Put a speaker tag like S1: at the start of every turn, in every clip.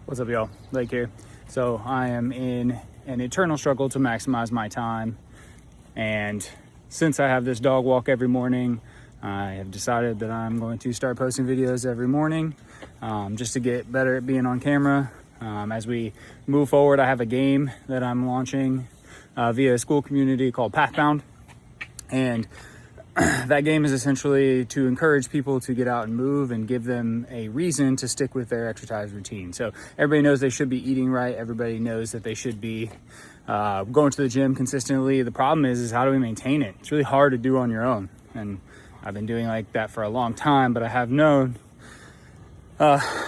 S1: What's up, y'all? Blake here. So I am in an eternal struggle to maximize my time, and since I have this dog walk every morning, I have decided that I'm going to start posting videos every morning, just to get better at being on camera. As we move forward, I have a game that I'm launching via a school community called Pathbound, and that game is essentially to encourage people to get out and move and give them a reason to stick with their exercise routine. So everybody knows they should be eating right. Everybody knows that they should be going to the gym consistently. The problem is how do we maintain it? It's really hard to do on your own. And I've been doing like that for a long time, but I have known,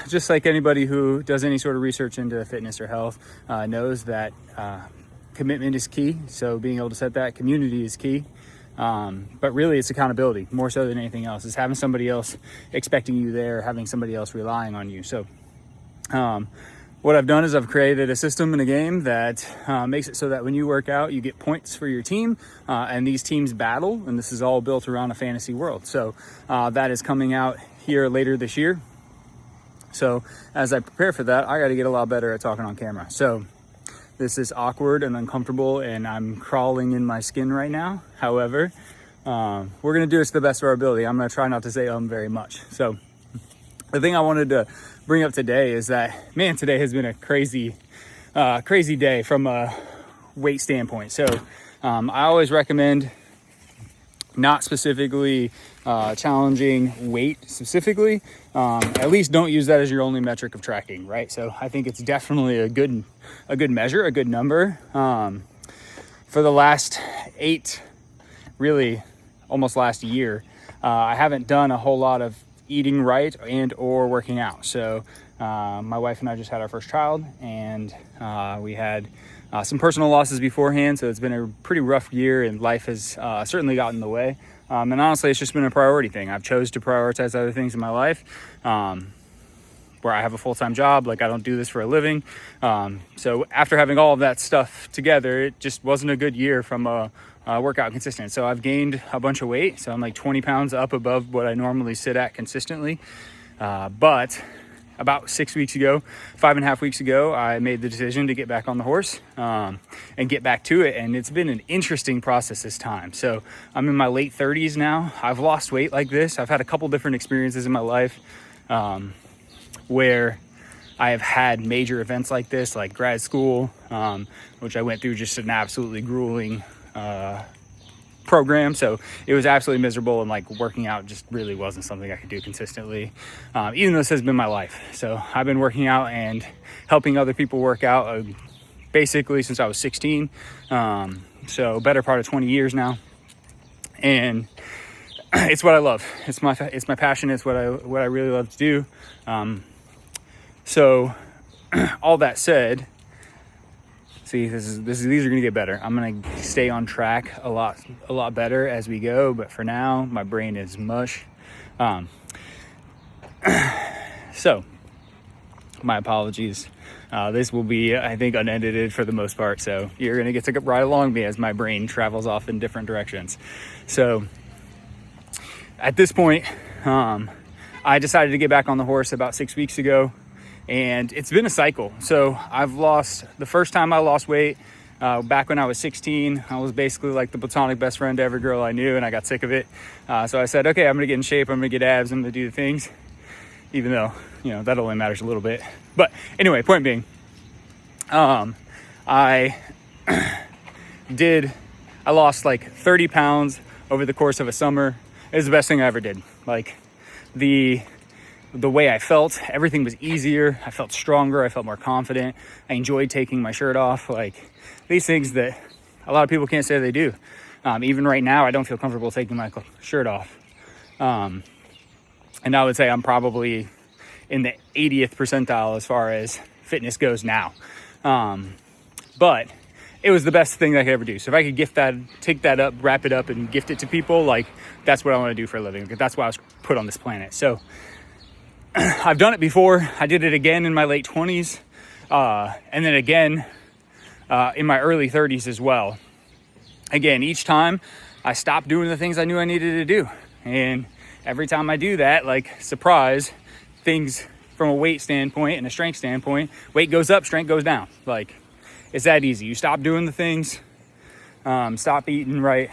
S1: just like anybody who does any sort of research into fitness or health knows that commitment is key. So being able to set that community is key. But really it's accountability more so than anything else. Is having somebody else expecting you there, having somebody else relying on you. So what I've done is I've created a system in a game that makes it so that when you work out, you get points for your team, and these teams battle, and this is all built around a fantasy world. So that is coming out here later this year. So as I prepare for that, I got to get a lot better at talking on camera. So this is awkward and uncomfortable, and I'm crawling in my skin right now. However, we're going to do it to the best of our ability. I'm going to try not to say very much. So the thing I wanted to bring up today is that, man, today has been a crazy day from a weight standpoint. So I always recommend not specifically challenging weight specifically. At least don't use that as your only metric of tracking, right? So I think it's definitely a good measure, a good number. For the last almost last year, I haven't done a whole lot of eating right and or working out. So my wife and I just had our first child, and we had some personal losses beforehand. So it's been a pretty rough year, and life has certainly gotten in the way. And honestly, it's just been a priority thing. I've chose to prioritize other things in my life, where I have a full-time job. Like, I don't do this for a living. So after having all of that stuff together, it just wasn't a good year from a workout consistent. So I've gained a bunch of weight. So I'm like 20 pounds up above what I normally sit at consistently. But about 5.5 weeks ago, I made the decision to get back on the horse and get back to it. And it's been an interesting process this time. So I'm in my late 30s now. I've lost weight like this. I've had a couple different experiences in my life where I have had major events like this, like grad school, which I went through just an absolutely grueling program. So it was absolutely miserable, and like working out just really wasn't something I could do consistently, even though this has been my life. So I've been working out and helping other people work out basically since I was 16. So better part of 20 years now. And it's what I love. It's my passion. It's what I really love to do. So all that said, see, these are going to get better. I'm going to stay on track a lot better as we go. But for now, my brain is mush. So my apologies. This will be, I think, unedited for the most part. So you're going to get to ride along me as my brain travels off in different directions. So at this point, I decided to get back on the horse about 6 weeks ago. And it's been a cycle. So the first time I lost weight, back when I was 16, I was basically like the platonic best friend to every girl I knew, and I got sick of it. So I said, okay, I'm gonna get in shape, I'm gonna get abs, I'm gonna do the things, even though, that only matters a little bit. But anyway, point being, I lost like 30 pounds over the course of a summer. It was the best thing I ever did. Like, the way I felt, everything was easier. I felt stronger. I felt more confident. I enjoyed taking my shirt off. Like, these things that a lot of people can't say they do. Even right now, I don't feel comfortable taking my shirt off. And I would say I'm probably in the 80th percentile as far as fitness goes now. But it was the best thing I could ever do. So if I could take that up, wrap it up, and gift it to people, like, that's what I want to do for a living. That's why I was put on this planet. So I've done it before. I did it again in my late 20s, and then again in my early 30s as well. Again, each time I stopped doing the things I knew I needed to do. And every time I do that, like, surprise, things from a weight standpoint and a strength standpoint. Weight goes up, strength goes down. Like, it's that easy. You stop doing the things, stop eating right,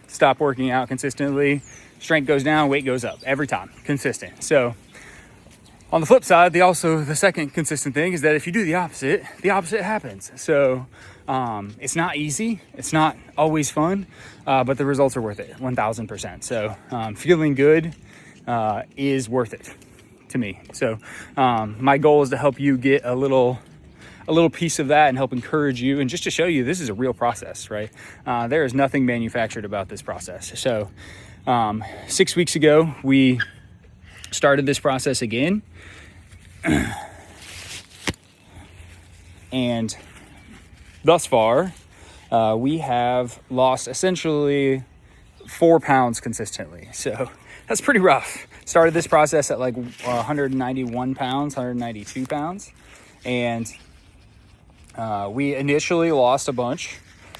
S1: stop working out consistently, strength goes down, weight goes up every time, consistent. So on the flip side, the second consistent thing is that if you do the opposite happens. So it's not easy, it's not always fun, but the results are worth it, 1000%. So feeling good is worth it to me. So my goal is to help you get a little piece of that and help encourage you, and just to show you this is a real process, right? There is nothing manufactured about this process. So 6 weeks ago, we started this process again. And thus far, we have lost essentially 4 pounds consistently. So that's pretty rough. Started this process at like 191 pounds, 192 pounds. And we initially lost a bunch,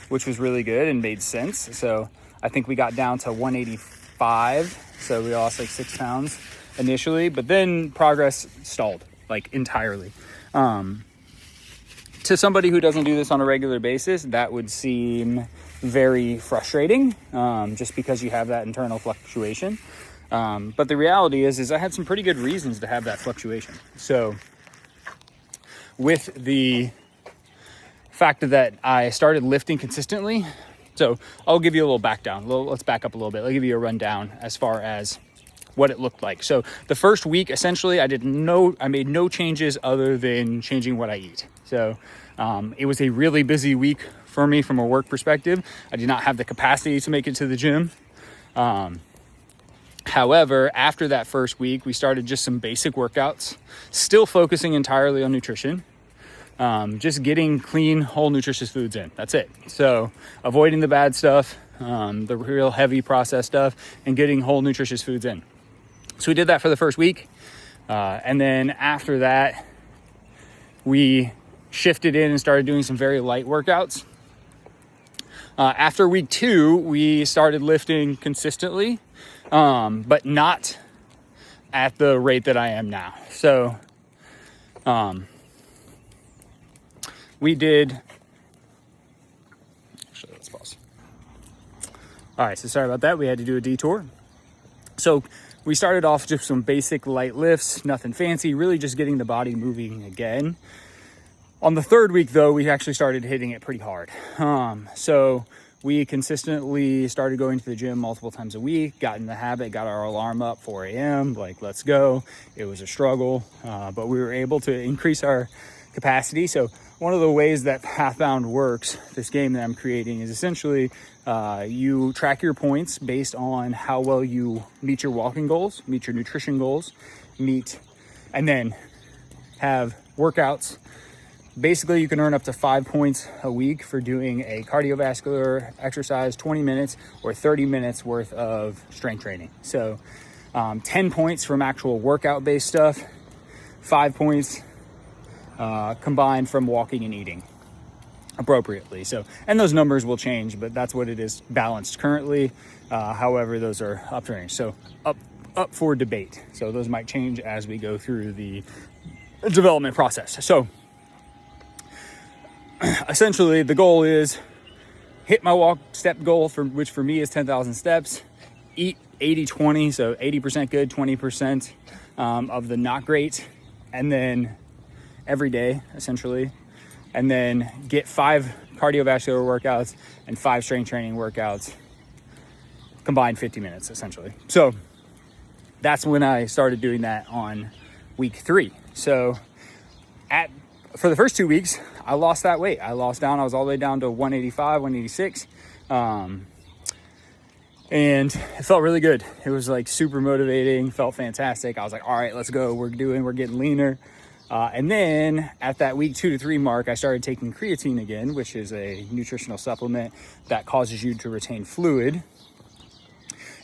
S1: which was really good and made sense. So I think we got down to 185. So we lost like 6 pounds initially, but then progress stalled like entirely. To somebody who doesn't do this on a regular basis, that would seem very frustrating, just because you have that internal fluctuation. But the reality is I had some pretty good reasons to have that fluctuation. So with the fact that I started lifting consistently, so I'll give you a little let's back up a little bit. I'll give you a rundown as far as what it looked like. So the first week, essentially, I made no changes other than changing what I eat. So it was a really busy week for me from a work perspective. I did not have the capacity to make it to the gym. However, after that first week, we started just some basic workouts, still focusing entirely on nutrition, just getting clean, whole, nutritious foods in. That's it. So avoiding the bad stuff, the real heavy processed stuff, and getting whole, nutritious foods in. So we did that for the first week. And then after that, we shifted in and started doing some very light workouts. After week 2, we started lifting consistently, but not at the rate that I am now. So we did, actually, let's pause. All right, so sorry about that. We had to do a detour. So we started off just some basic light lifts, nothing fancy, really just getting the body moving again. On the third week, though, we actually started hitting it pretty hard. So we consistently started going to the gym multiple times a week, got in the habit, got our alarm up 4 a.m., like, let's go. It was a struggle, but we were able to increase our capacity. So one of the ways that Pathbound works, this game that I'm creating, is essentially you track your points based on how well you meet your walking goals, meet your nutrition goals, and then have workouts. Basically, you can earn up to 5 points a week for doing a cardiovascular exercise, 20 minutes or 30 minutes worth of strength training. So 10 points from actual workout-based stuff, 5 points combined from walking and eating appropriately. So, and those numbers will change, but that's what it is balanced currently. However, those are up to range. So up for debate. So those might change as we go through the development process. So essentially the goal is hit my walk step goal, which for me is 10,000 steps, eat 80-20, so 80% good, 20% of the not great, and then every day essentially, and then get 5 cardiovascular workouts and 5 strength training workouts, combined 50 minutes essentially. So that's when I started doing that on week 3. So for the first 2 weeks, I lost that weight. I was all the way down to 185, 186. And it felt really good. It was like super motivating, felt fantastic. I was like, all right, let's go. We're getting leaner. And then at that week 2 to 3 mark, I started taking creatine again, which is a nutritional supplement that causes you to retain fluid.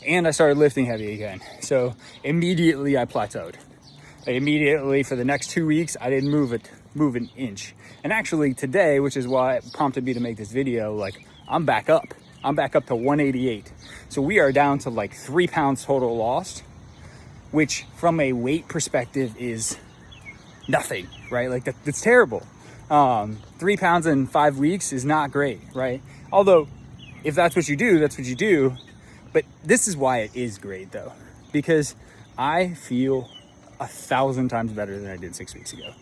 S1: And I started lifting heavy again. So immediately I plateaued. Immediately for the next 2 weeks, I didn't move an inch. And actually today, which is why it prompted me to make this video, like I'm back up to 188. So we are down to like 3 pounds total lost, which from a weight perspective is nothing, right? Like that's terrible. 3 pounds in 5 weeks is not great, right? Although if that's what you do, that's what you do. But this is why it is great though, because I feel 1,000 times better than I did 6 weeks ago.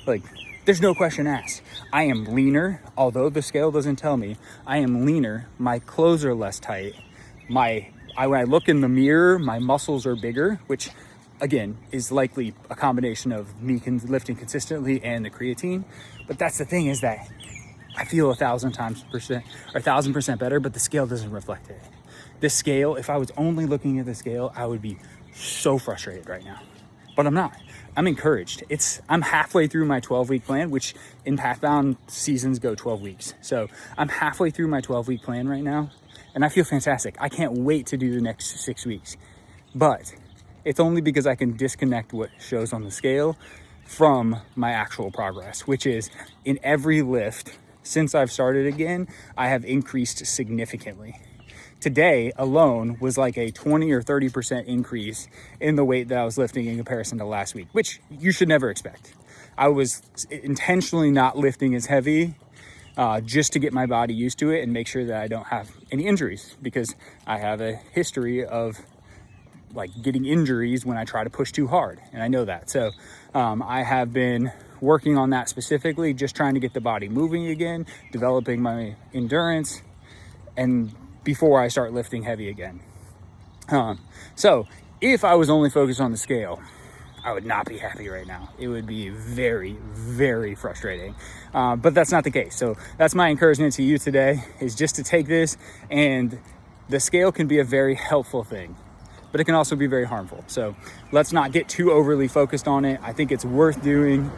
S1: Like, there's no question asked. I am leaner, although the scale doesn't tell me. I am leaner. My clothes are less tight. When I look in the mirror, my muscles are bigger, which again is likely a combination of me lifting consistently and the creatine. But that's the thing, is that I feel 1,000% better, but the scale doesn't reflect it. This scale, if I was only looking at the scale, I would be so frustrated right now. But I'm not. I'm encouraged. I'm halfway through my 12-week plan, which in Pathbound seasons go 12 weeks. So I'm halfway through my 12-week plan right now, and I feel fantastic. I can't wait to do the next 6 weeks. But it's only because I can disconnect what shows on the scale from my actual progress, which is in every lift since I've started again, I have increased significantly. Today alone was like a 20 or 30% increase in the weight that I was lifting in comparison to last week, which you should never expect. I was intentionally not lifting as heavy just to get my body used to it and make sure that I don't have any injuries, because I have a history of like getting injuries when I try to push too hard, and I know that. So I have been working on that specifically, just trying to get the body moving again, developing my endurance, and before I start lifting heavy again. So if I was only focused on the scale, I would not be happy right now. It would be very, very frustrating. But that's not the case. So that's my encouragement to you today, is just to take this, and the scale can be a very helpful thing, but it can also be very harmful. So let's not get too overly focused on it. I think it's worth doing.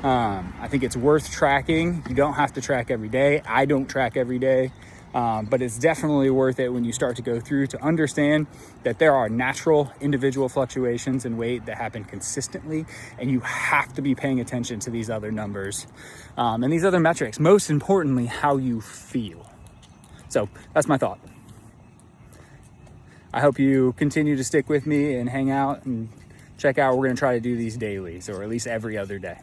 S1: I think it's worth tracking. You don't have to track every day. I don't track every day. But it's definitely worth it when you start to go through, to understand that there are natural individual fluctuations in weight that happen consistently, and you have to be paying attention to these other numbers and these other metrics. Most importantly, how you feel. So that's my thought. I hope you continue to stick with me and hang out and check out. We're going to try to do these dailies, or at least every other day.